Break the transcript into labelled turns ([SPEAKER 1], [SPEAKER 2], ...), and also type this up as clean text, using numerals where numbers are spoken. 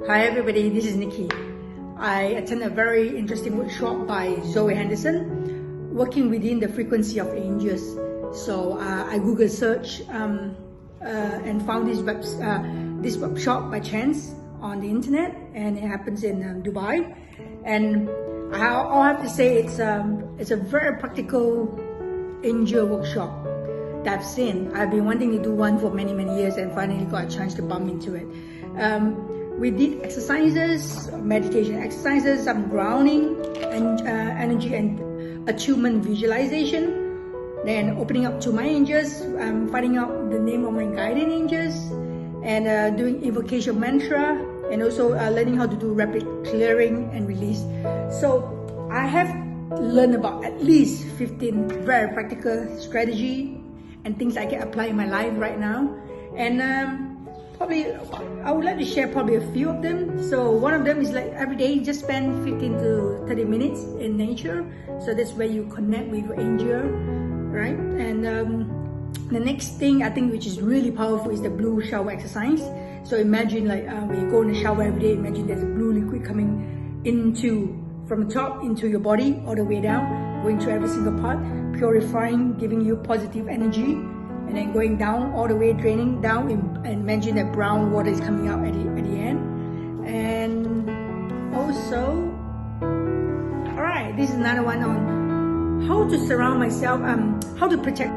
[SPEAKER 1] Hi everybody, this is Nikki. I attended a very interesting workshop by Zoe Henderson, working within the frequency of angels. So I Google search and found this workshop by chance on the internet, and it happens in Dubai. And all I have to say, it's a very practical angel workshop that I've seen. I've been wanting to do one for many years and finally got a chance to bump into it. We did exercises, meditation exercises, some grounding and energy and attunement visualization, then opening up to my angels, finding out the name of my guardian angels, and doing invocation mantra, and also learning how to do rapid clearing and release. So I have learned about at least 15 very practical strategy and things I can apply in my life right now. And probably I would like to share probably a few of them. So one of them is like every day just spend 15 to 30 minutes in nature. So that's where you connect with your angel, right? And the next thing I think which is really powerful is the blue shower exercise. So imagine like when you go in the shower every day, imagine there's a blue liquid coming from the top into your body all the way down, going to every single part, purifying, giving you positive energy, and then going down all the way, draining down, and imagine that brown water is coming out at the end. And also, all right, this is another one on how to surround myself, how to protect.